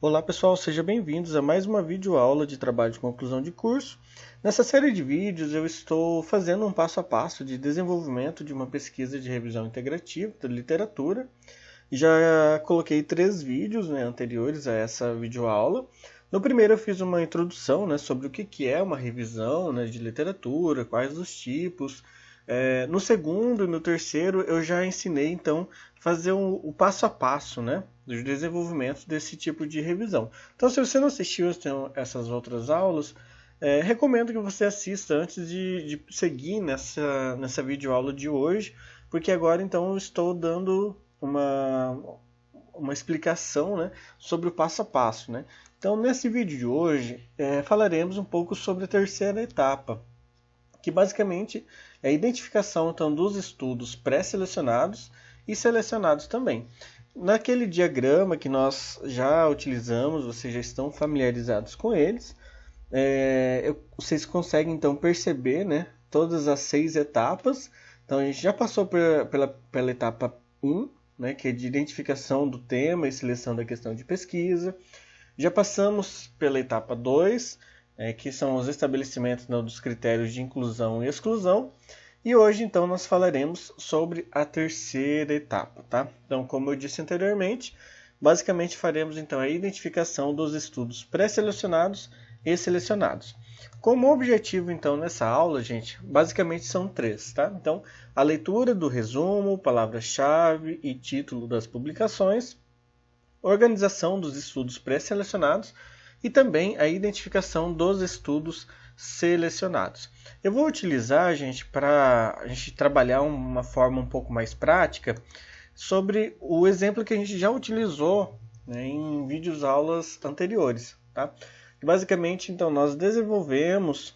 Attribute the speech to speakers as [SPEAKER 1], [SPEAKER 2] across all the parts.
[SPEAKER 1] Olá pessoal, sejam bem-vindos a mais uma videoaula de trabalho de conclusão de curso. Nessa série de vídeos eu estou fazendo um passo a passo de desenvolvimento de uma pesquisa de revisão integrativa da literatura. Já coloquei 3 vídeos anteriores a essa videoaula. No primeiro eu fiz uma introdução sobre o que é uma revisão de literatura, quais os tipos. No segundo e no terceiro eu já ensinei então fazer o passo a passo do desenvolvimento desse tipo de revisão. Então se você não assistiu essas outras aulas, recomendo que você assista antes de seguir nessa videoaula de hoje, porque agora então eu estou dando uma explicação sobre o passo a passo. Então nesse vídeo de hoje falaremos um pouco sobre a terceira etapa, que basicamente é a identificação então, dos estudos pré-selecionados e selecionados também. Naquele diagrama que nós já utilizamos, vocês já estão familiarizados com eles, vocês conseguem então perceber todas as 6 etapas. Então a gente já passou pela etapa 1, que é de identificação do tema e seleção da questão de pesquisa. Já passamos pela etapa 2, que são os estabelecimentos dos critérios de inclusão e exclusão. E hoje, então, nós falaremos sobre a terceira etapa, tá? Então, como eu disse anteriormente, basicamente faremos, então, a identificação dos estudos pré-selecionados e selecionados. Como objetivo, então, nessa aula, gente, basicamente são 3, tá? Então, a leitura do resumo, palavra-chave e título das publicações, organização dos estudos pré-selecionados e também a identificação dos estudos selecionados. Eu vou utilizar, gente, para a gente trabalhar uma forma um pouco mais prática sobre o exemplo que a gente já utilizou em vídeos aulas anteriores, tá? Basicamente, então, nós desenvolvemos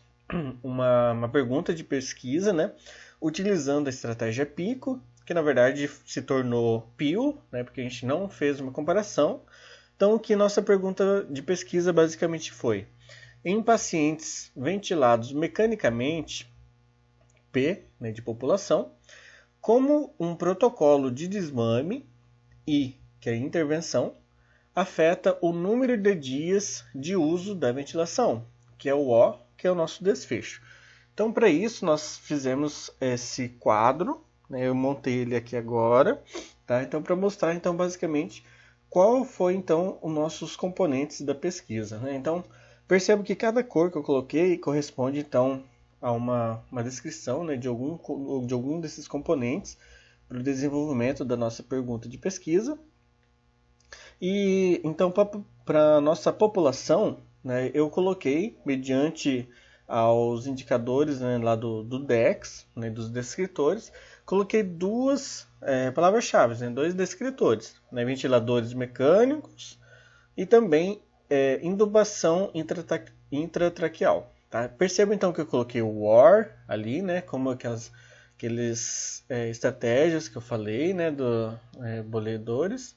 [SPEAKER 1] uma pergunta de pesquisa, utilizando a estratégia PICO, que na verdade se tornou PIO, porque a gente não fez uma comparação. Então, o que nossa pergunta de pesquisa basicamente foi: em pacientes ventilados mecanicamente, P, de população, como um protocolo de desmame, I, que é intervenção, afeta o número de dias de uso da ventilação, que é o O, que é o nosso desfecho. Então, para isso, nós fizemos esse quadro, eu montei ele aqui agora, tá? Então, para mostrar, então, basicamente, qual foi, então, os nossos componentes da pesquisa. Então, percebo que cada cor que eu coloquei corresponde, então, a uma descrição de algum desses componentes para o desenvolvimento da nossa pergunta de pesquisa. E, então, para a nossa população, eu coloquei, mediante aos indicadores lá do DEX, dos descritores, coloquei 2 palavras-chave, 2 descritores, ventiladores mecânicos e também intubação intratraqueal. Tá? Perceba então que eu coloquei o WAR ali, como aqueles estratégias que eu falei, do boleadores.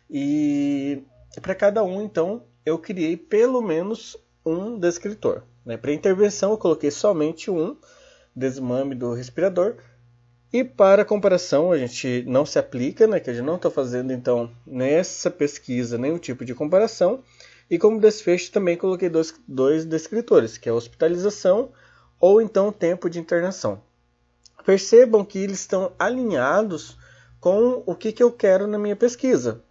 [SPEAKER 1] E para cada um, então, eu criei pelo menos um descritor. Para intervenção, eu coloquei somente um desmame do respirador. E para comparação, a gente não se aplica, que a gente não está fazendo, então, nessa pesquisa nenhum tipo de comparação. E como desfecho, também coloquei dois descritores, que é a hospitalização ou então tempo de internação. Percebam que eles estão alinhados com o que eu quero na minha pesquisa.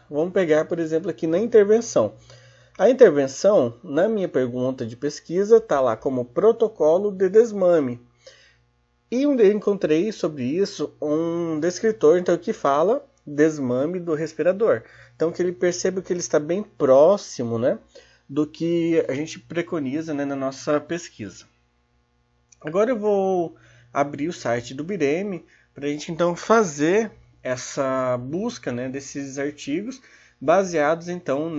[SPEAKER 1] Vamos pegar, por exemplo, aqui na intervenção. A intervenção, na minha pergunta de pesquisa, está lá como protocolo de desmame. E eu encontrei sobre isso um descritor então, que fala desmame do respirador. Então, que ele perceba que ele está bem próximo do que a gente preconiza na nossa pesquisa. Agora eu vou abrir o site do BIREME para a gente então fazer essa busca desses artigos baseados então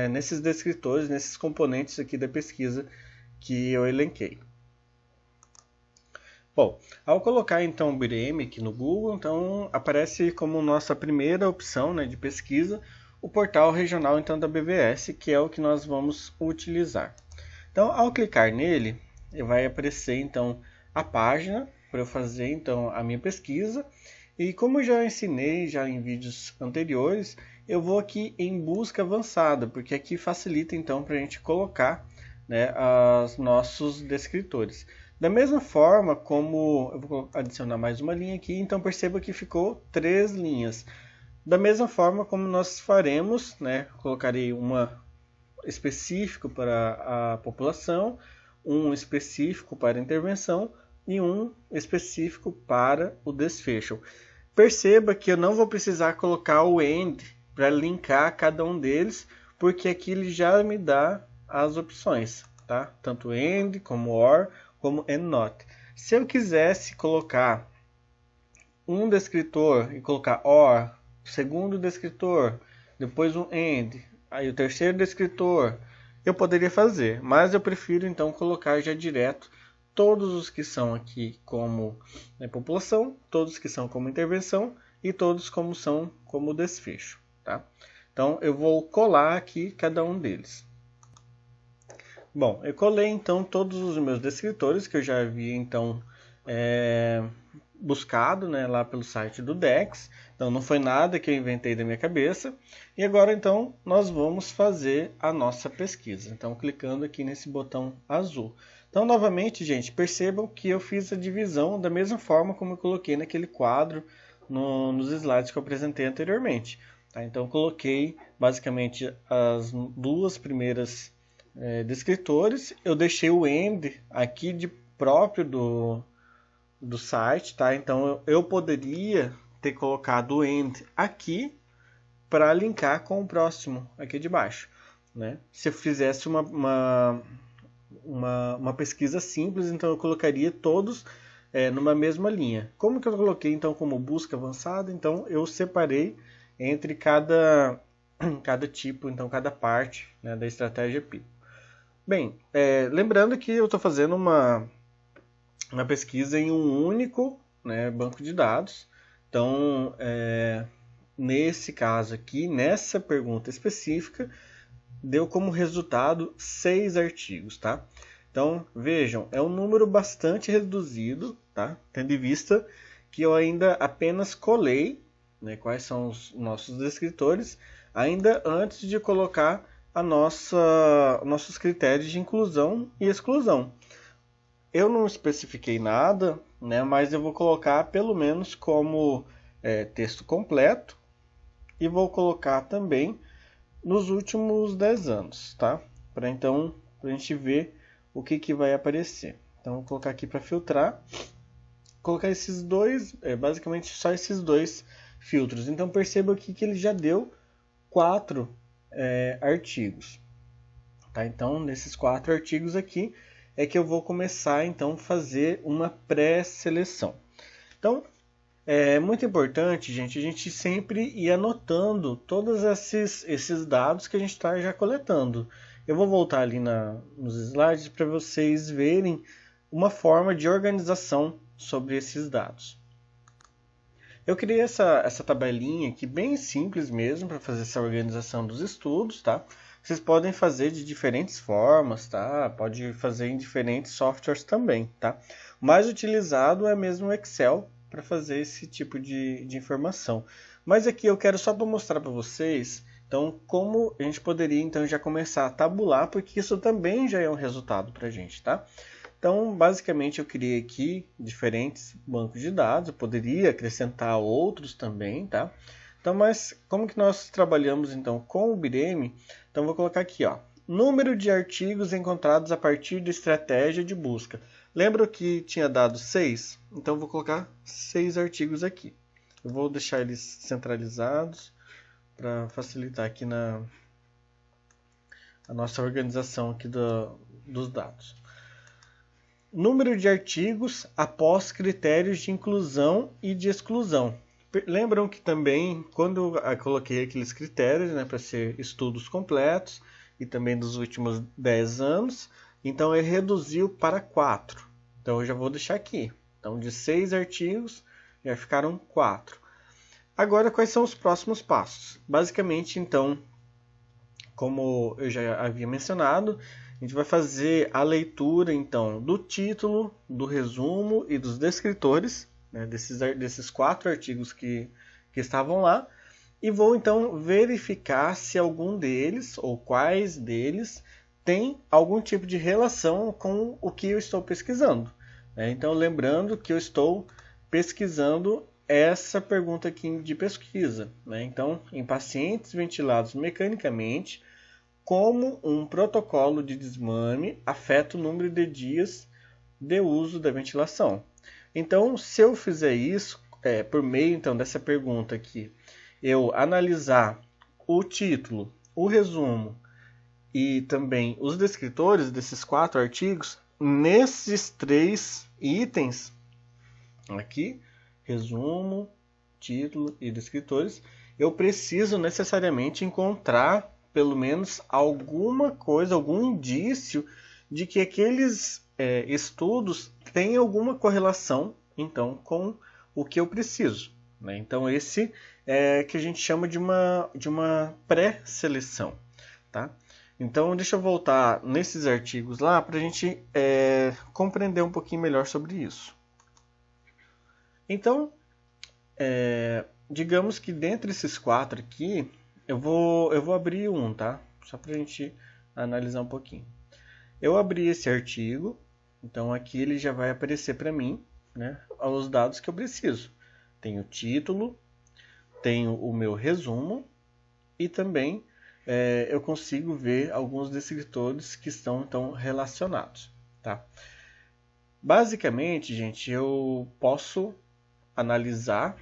[SPEAKER 1] nesses descritores, nesses componentes aqui da pesquisa que eu elenquei. Bom, ao colocar então o BIREME aqui no Google, então aparece como nossa primeira opção de pesquisa o portal regional então da BVS, que é o que nós vamos utilizar. Então, ao clicar nele, vai aparecer então a página para eu fazer então a minha pesquisa. E como eu já ensinei em vídeos anteriores, eu vou aqui em busca avançada, porque aqui facilita então para a gente colocar, né, os nossos descritores. Da mesma forma como eu vou adicionar mais uma linha aqui, então perceba que ficou 3 linhas. Da mesma forma como nós faremos, né, colocarei uma específico para a população, um específico para a intervenção e um específico para o desfecho. Perceba que eu não vou precisar colocar o AND para linkar cada um deles, porque aqui ele já me dá as opções, tá? Tanto AND, como OR, como AND NOT. Se eu quisesse colocar um descritor e colocar OR, o segundo descritor, depois um AND, aí o terceiro descritor, eu poderia fazer, mas eu prefiro então colocar já direto todos os que são aqui como, né, população, todos que são como intervenção e todos como são como desfecho, tá? Então eu vou colar aqui cada um deles. Bom, eu colei então todos os meus descritores que eu já havia então buscado, né, lá pelo site do Dex. Então não foi nada que eu inventei da minha cabeça. E agora então nós vamos fazer a nossa pesquisa. Então clicando aqui nesse botão azul. Então novamente, gente, percebam que eu fiz a divisão da mesma forma como eu coloquei naquele quadro nos slides que eu apresentei anteriormente. Tá? Então eu coloquei basicamente as duas primeiras descritores. Eu deixei o AND aqui de próprio do site, tá? Então eu poderia ter colocado o AND aqui para linkar com o próximo aqui de baixo, né? Se eu fizesse uma pesquisa simples, então eu colocaria todos numa mesma linha. Como que eu coloquei então como busca avançada? Então eu separei entre cada tipo, então cada parte, né, da estratégia PIPO. Bem, lembrando que eu estou fazendo uma pesquisa em um único, né, banco de dados. Então, nesse caso aqui, nessa pergunta específica, deu como resultado 6 artigos, tá? Então, vejam, é um número bastante reduzido, tá? Tendo em vista que eu ainda apenas colei, né, quais são os nossos descritores, ainda antes de colocar nossos critérios de inclusão e exclusão. Eu não especifiquei nada, né, mas eu vou colocar pelo menos como texto completo e vou colocar também nos últimos 10 anos, tá? Para então a gente ver o que vai aparecer. Então vou colocar aqui para filtrar, colocar esses dois, basicamente só esses dois filtros. Então perceba aqui que ele já deu 4 artigos, tá? Então nesses 4 artigos aqui é que eu vou começar então a fazer uma pré-seleção. Então é muito importante, gente, a gente sempre ir anotando todos esses dados que a gente está já coletando. Eu vou voltar ali nos slides para vocês verem uma forma de organização sobre esses dados. Eu criei essa tabelinha aqui bem simples mesmo para fazer essa organização dos estudos, tá? Vocês podem fazer de diferentes formas, tá? Pode fazer em diferentes softwares também, tá? O mais utilizado é mesmo o Excel para fazer esse tipo de informação. Mas aqui eu quero só para mostrar para vocês, então, como a gente poderia então já começar a tabular, porque isso também já é um resultado para a gente, tá? Então, basicamente, eu criei aqui diferentes bancos de dados, eu poderia acrescentar outros também, tá? Então, mas como que nós trabalhamos então com o BIREME? Então, vou colocar aqui, ó, número de artigos encontrados a partir de estratégia de busca. Lembra que tinha dado 6? Então, vou colocar 6 artigos aqui. Eu vou deixar eles centralizados para facilitar aqui a nossa organização aqui dos dados. Número de artigos após critérios de inclusão e de exclusão. Lembram que também, quando eu coloquei aqueles critérios, né, para ser estudos completos e também dos últimos 10 anos, então ele reduziu para 4. Então eu já vou deixar aqui. Então de 6 artigos já ficaram 4. Agora quais são os próximos passos? Basicamente, então, como eu já havia mencionado, a gente vai fazer a leitura então do título, do resumo e dos descritores, né, desses 4 artigos que estavam lá. e vou então verificar se algum deles ou quais deles tem algum tipo de relação com o que eu estou pesquisando. Então, lembrando que eu estou pesquisando essa pergunta aqui de pesquisa. Então, em pacientes ventilados mecanicamente, como um protocolo de desmame afeta o número de dias de uso da ventilação. Então, se eu fizer isso, por meio então dessa pergunta aqui, eu analisar o título, o resumo e também os descritores desses 4 artigos, nesses 3 itens aqui, resumo, título e descritores, eu preciso necessariamente encontrar pelo menos alguma coisa, algum indício de que aqueles estudos têm alguma correlação então com o que eu preciso. Então esse é que a gente chama de uma pré-seleção. Tá? Então deixa eu voltar nesses artigos lá para a gente compreender um pouquinho melhor sobre isso. Então, digamos que dentre esses 4 aqui, eu vou abrir um, tá? Só para a gente analisar um pouquinho. Eu abri esse artigo, então aqui ele já vai aparecer para mim, né, os dados que eu preciso. Tem o título, tenho o meu resumo e também eu consigo ver alguns descritores que estão então relacionados. Tá? Basicamente, gente, eu posso analisar,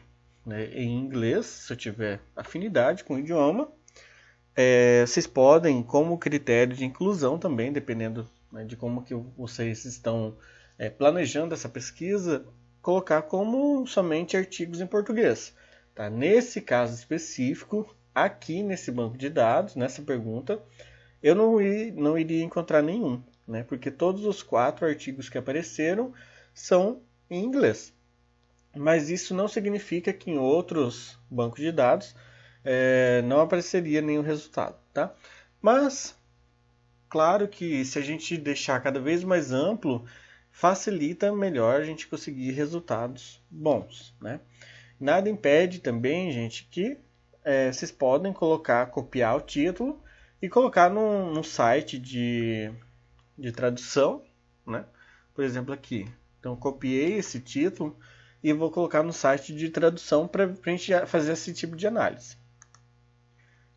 [SPEAKER 1] né, em inglês, se eu tiver afinidade com o idioma. Vocês podem, como critério de inclusão também, dependendo, né, de como que vocês estão planejando essa pesquisa, colocar como somente artigos em português. Tá? Nesse caso específico, aqui nesse banco de dados, nessa pergunta, eu não iria encontrar nenhum, né? Porque todos os 4 artigos que apareceram são em inglês. Mas isso não significa que em outros bancos de dados não apareceria nenhum resultado. Tá? Mas, claro que se a gente deixar cada vez mais amplo, facilita melhor a gente conseguir resultados bons. Né? Nada impede também, gente, que vocês podem copiar o título e colocar num site de tradução, né? Por exemplo aqui. Então copiei esse título e vou colocar no site de tradução para a gente fazer esse tipo de análise.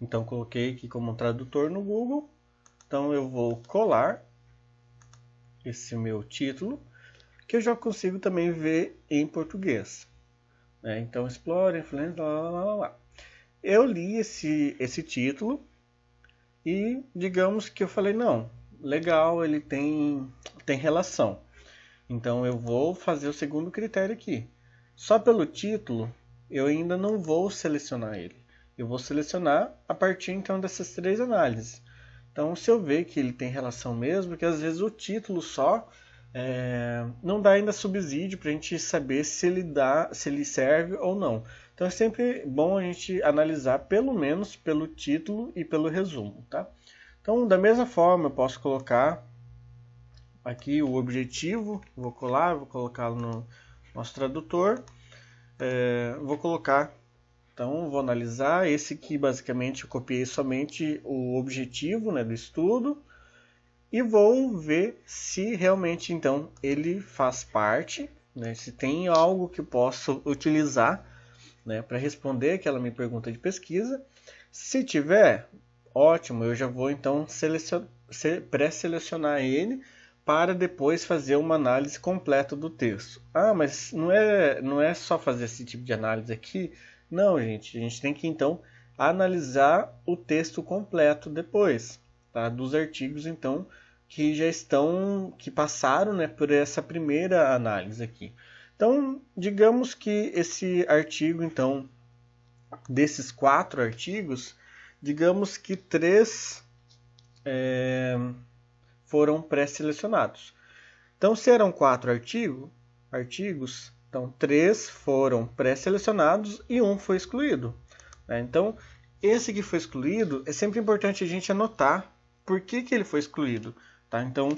[SPEAKER 1] Então coloquei aqui como tradutor no Google. Então eu vou colar esse meu título, que eu já consigo também ver em português. Então explore, influência, lá. Eu li esse título e digamos que eu falei, não, legal, ele tem relação. Então eu vou fazer o segundo critério aqui. Só pelo título, eu ainda não vou selecionar ele. Eu vou selecionar a partir então dessas 3 análises. Então se eu ver que ele tem relação mesmo, porque às vezes o título só não dá ainda subsídio para a gente saber se ele serve ou não. Então é sempre bom a gente analisar pelo menos pelo título e pelo resumo. Tá? Então da mesma forma eu posso colocar aqui o objetivo, vou colocá-lo no nosso tradutor, vou colocar, então vou analisar esse aqui, basicamente eu copiei somente o objetivo, né, do estudo, e vou ver se realmente então ele faz parte, né, se tem algo que eu posso utilizar, né, para responder aquela minha pergunta de pesquisa. Se tiver, ótimo, eu já vou então pré-selecionar ele para depois fazer uma análise completa do texto. Ah, mas não é só fazer esse tipo de análise aqui? Não, gente, a gente tem que então analisar o texto completo depois, tá? Dos artigos então que passaram, né, por essa primeira análise aqui. Então, digamos que esse artigo então desses 4 artigos, digamos que 3 foram pré-selecionados. Então, se eram 4 artigos, então 3 foram pré-selecionados e 1 foi excluído. Então, esse que foi excluído, é sempre importante a gente anotar por que ele foi excluído. Tá? Então,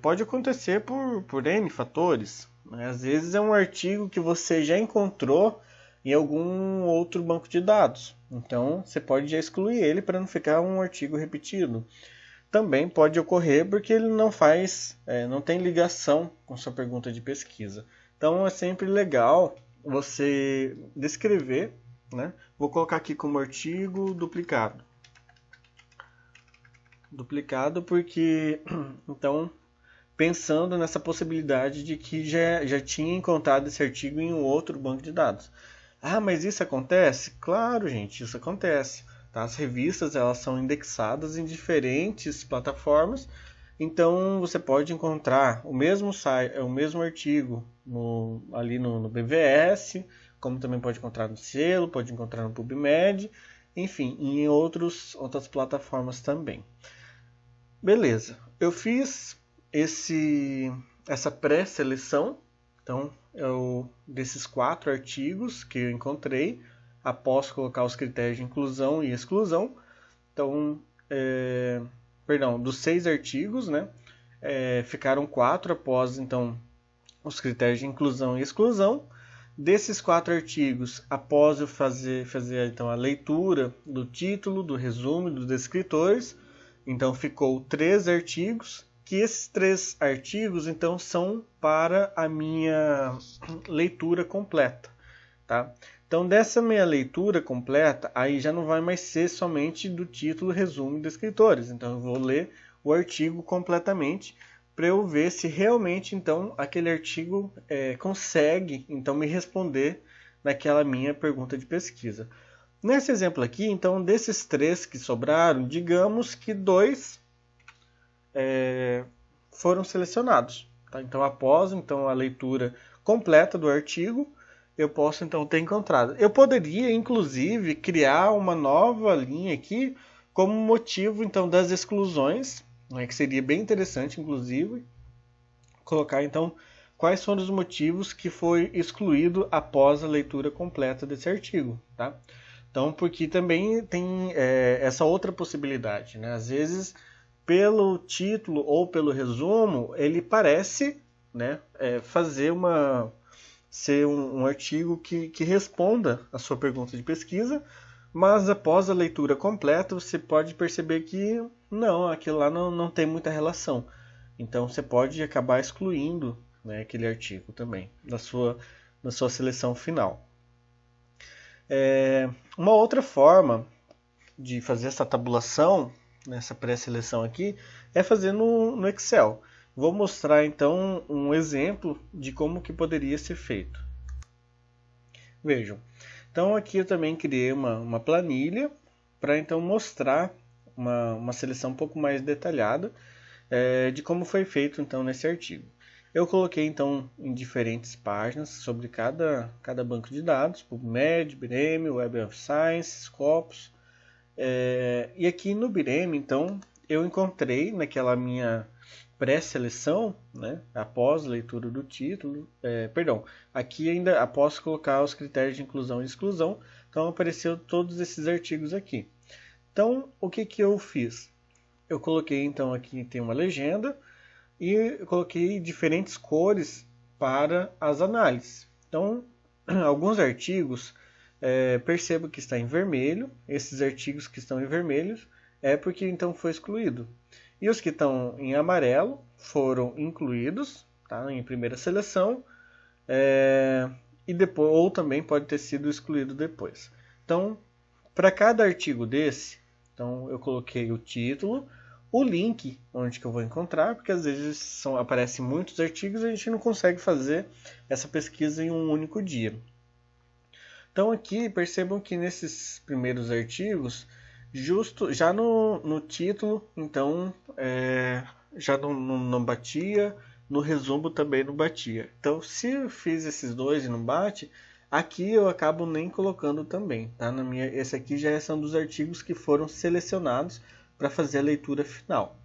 [SPEAKER 1] pode acontecer por N fatores. Né? Às vezes é um artigo que você já encontrou em algum outro banco de dados. Então, você pode já excluir ele para não ficar um artigo repetido. Também pode ocorrer porque ele não tem ligação com sua pergunta de pesquisa. Então, é sempre legal você descrever, né? Vou colocar aqui como artigo duplicado. Duplicado porque, então, pensando nessa possibilidade de que já tinha encontrado esse artigo em um outro banco de dados. Ah, mas isso acontece? Claro, gente, isso acontece. Tá? As revistas elas são indexadas em diferentes plataformas, então você pode encontrar o mesmo site, o mesmo artigo ali no BVS, como também pode encontrar no Selo, pode encontrar no PubMed, enfim, em outras plataformas também. Beleza, eu fiz essa pré-seleção, então desses 4 artigos que eu encontrei, após colocar os critérios de inclusão e exclusão, então, dos 6 artigos, né, ficaram 4 após então os critérios de inclusão e exclusão. Desses 4 artigos, após eu fazer então a leitura do título, do resumo, dos descritores, então ficou 3 artigos, que esses 3 artigos então são para a minha leitura completa, tá? Então dessa minha leitura completa, aí já não vai mais ser somente do título, resumo e descritores. Então eu vou ler o artigo completamente para eu ver se realmente então aquele artigo consegue então me responder naquela minha pergunta de pesquisa. Nesse exemplo aqui, então, desses 3 que sobraram, digamos que 2 foram selecionados. Tá? Então, após a leitura completa do artigo, eu posso então ter encontrado. Eu poderia, inclusive, criar uma nova linha aqui como motivo então das exclusões, né, que seria bem interessante, inclusive, colocar então quais foram os motivos que foi excluído após a leitura completa desse artigo, tá? Então, porque também tem essa outra possibilidade, né? Às vezes, pelo título ou pelo resumo, ele parece, né, ser um artigo que responda a sua pergunta de pesquisa, mas após a leitura completa, você pode perceber que não, aquilo lá não tem muita relação. Então, você pode acabar excluindo, né, aquele artigo também da sua seleção final. Uma outra forma de fazer essa tabulação, nessa pré-seleção aqui, é fazer no Excel. Vou mostrar então um exemplo de como que poderia ser feito. Vejam, então aqui eu também criei uma planilha para então mostrar uma seleção um pouco mais detalhada de como foi feito então nesse artigo. Eu coloquei então em diferentes páginas sobre cada banco de dados, PubMed, Bireme, Web of Science, Scopus. E aqui no Bireme, então, eu encontrei naquela minha pré-seleção, né, após a leitura do título, aqui ainda após colocar os critérios de inclusão e exclusão, então apareceu todos esses artigos aqui. Então, o que eu fiz? Eu coloquei então aqui tem uma legenda, e eu coloquei diferentes cores para as análises. Então, alguns artigos percebo que está em vermelho. Esses artigos que estão em vermelho é porque então foi excluído. E os que estão em amarelo foram incluídos, tá, em primeira seleção, e depois, ou também pode ter sido excluído depois. Então, para cada artigo desse, então eu coloquei o título, o link onde que eu vou encontrar, porque às vezes aparecem muitos artigos e a gente não consegue fazer essa pesquisa em um único dia. Então aqui percebam que nesses primeiros artigos, justo já no título, então já não batia, no resumo também não batia. Então se eu fiz esses dois e não bate, aqui eu acabo nem colocando também. Tá? Esse aqui já são dos artigos que foram selecionados para fazer a leitura final.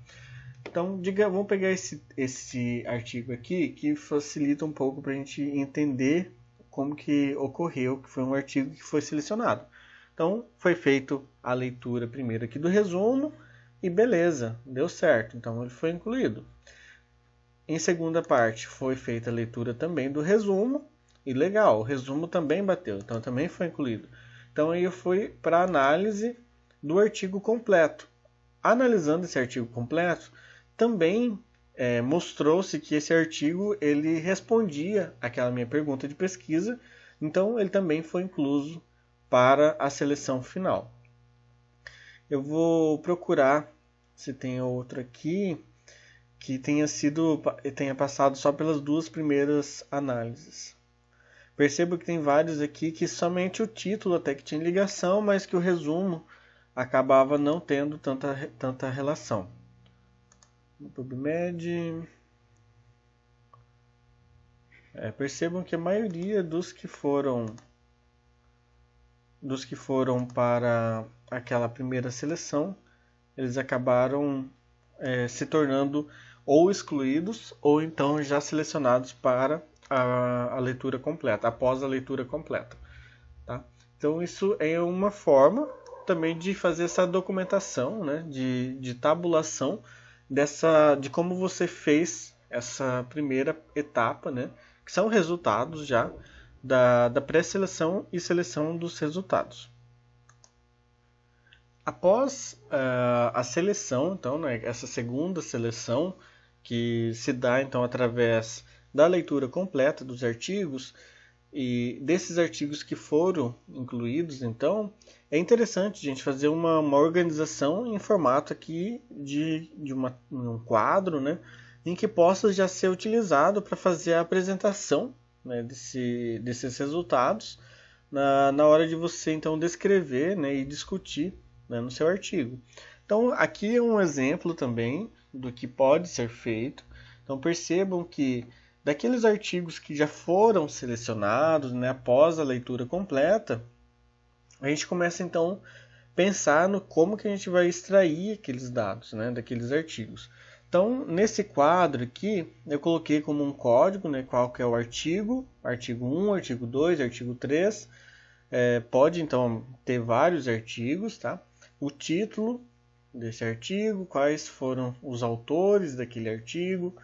[SPEAKER 1] Então, vamos pegar esse artigo aqui, que facilita um pouco para a gente entender como que ocorreu, que foi um artigo que foi selecionado. Então, foi feita a leitura primeiro aqui do resumo, e beleza, deu certo, então ele foi incluído. Em segunda parte, foi feita a leitura também do resumo, e legal, o resumo também bateu, então também foi incluído. Então aí eu fui para a análise do artigo completo. Analisando esse artigo completo, também mostrou-se que esse artigo ele respondia àquela minha pergunta de pesquisa, então ele também foi incluso para a seleção final. Eu vou procurar se tem outro aqui que tenha passado só pelas duas primeiras análises. Percebo que tem vários aqui que somente o título até que tinha ligação, mas que o resumo acabava não tendo tanta relação. No PubMed, percebam que a maioria dos que foram para aquela primeira seleção, eles acabaram se tornando ou excluídos ou então já selecionados para a leitura completa, após a leitura completa. Tá? Então isso é uma forma também de fazer essa documentação, né, de tabulação de como você fez essa primeira etapa, né, que são resultados já da pré-seleção e seleção dos resultados. Após a seleção, então, né, essa segunda seleção, que se dá então através da leitura completa dos artigos, e desses artigos que foram incluídos, então, é interessante a gente fazer uma organização em formato aqui de um quadro, né, em que possa já ser utilizado para fazer a apresentação, né, desses resultados na hora de você então descrever, né, e discutir, né, no seu artigo. Então aqui é um exemplo também do que pode ser feito. Então percebam que daqueles artigos que já foram selecionados, né, após a leitura completa, a gente começa então a pensar no como que a gente vai extrair aqueles dados, né, daqueles artigos. Então, nesse quadro aqui, eu coloquei como um código, né, qual que é o artigo 1, artigo 2, artigo 3. Pode, então, ter vários artigos, tá? O título desse artigo, quais foram os autores daquele artigo,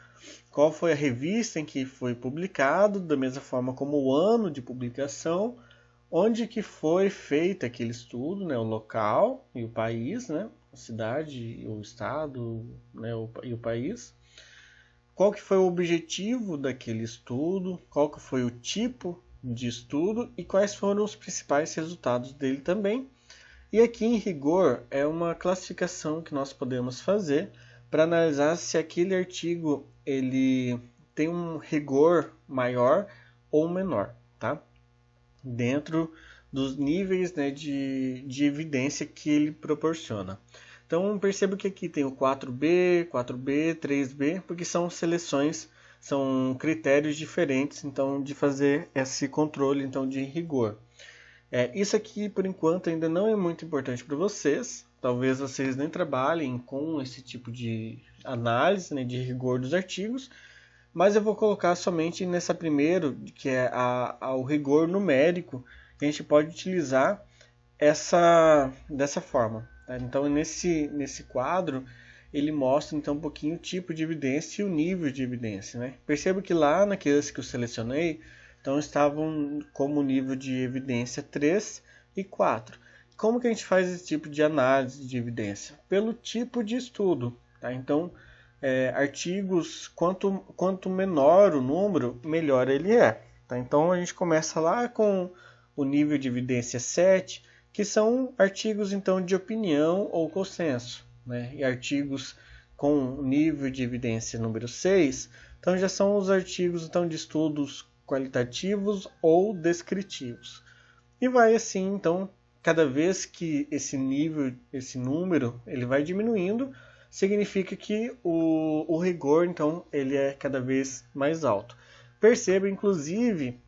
[SPEAKER 1] qual foi a revista em que foi publicado, da mesma forma como o ano de publicação, onde que foi feito aquele estudo, né, o local e o país, né, a cidade, o estado, né, e o país. Qual que foi o objetivo daquele estudo, qual que foi o tipo de estudo e quais foram os principais resultados dele também. E aqui, em rigor, é uma classificação que nós podemos fazer para analisar se aquele artigo ele tem um rigor maior ou menor, tá? Dentro dos níveis, né, de evidência que ele proporciona. Então perceba que aqui tem o 4B, 3B, porque são seleções, são critérios diferentes então de fazer esse controle então de rigor. Isso aqui por enquanto ainda não é muito importante para vocês, talvez vocês nem trabalhem com esse tipo de análise, né, de rigor dos artigos, mas eu vou colocar somente nessa primeira, que é o rigor numérico, que a gente pode utilizar dessa forma. Tá? Então, nesse quadro, ele mostra então um pouquinho o tipo de evidência e o nível de evidência. Né? Perceba que lá naqueles que eu selecionei, então estavam como nível de evidência 3 e 4. Como que a gente faz esse tipo de análise de evidência? Pelo tipo de estudo. Tá? Então, artigos, quanto menor o número, melhor ele é. Tá? Então, a gente começa lá com o nível de evidência 7, que são artigos então de opinião ou consenso. Né? E artigos com nível de evidência número 6, então já são os artigos então, de estudos qualitativos ou descritivos. E vai assim, então, cada vez que esse número, ele vai diminuindo, significa que o rigor, então, ele é cada vez mais alto. Perceba, inclusive,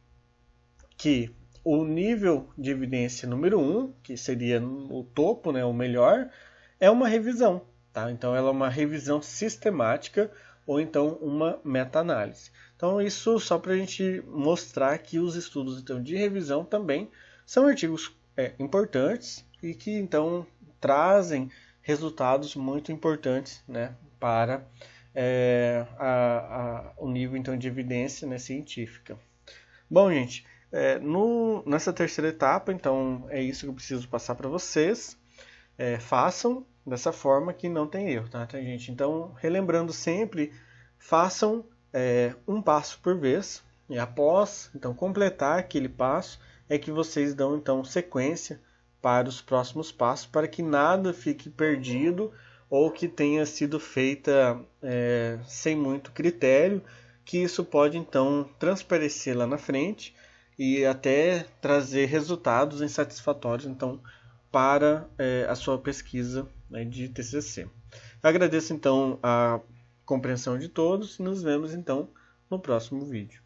[SPEAKER 1] que o nível de evidência número 1, que seria o topo, né, o melhor, é uma revisão. Tá? Então, ela é uma revisão sistemática ou então uma meta-análise. Então, isso só para a gente mostrar que os estudos então, de revisão também são artigos importantes e que então trazem resultados muito importantes, né, para o nível então, de evidência, né, científica. Bom, gente, Nessa terceira etapa, então, é isso que eu preciso passar para vocês. Façam dessa forma que não tem erro, tá, gente? Então, relembrando sempre, façam um passo por vez, e após então completar aquele passo, é que vocês dão então sequência para os próximos passos, para que nada fique perdido ou que tenha sido feita sem muito critério, que isso pode então transparecer lá na frente e até trazer resultados insatisfatórios então para a sua pesquisa, né, de TCC. Eu agradeço então a compreensão de todos e nos vemos então no próximo vídeo.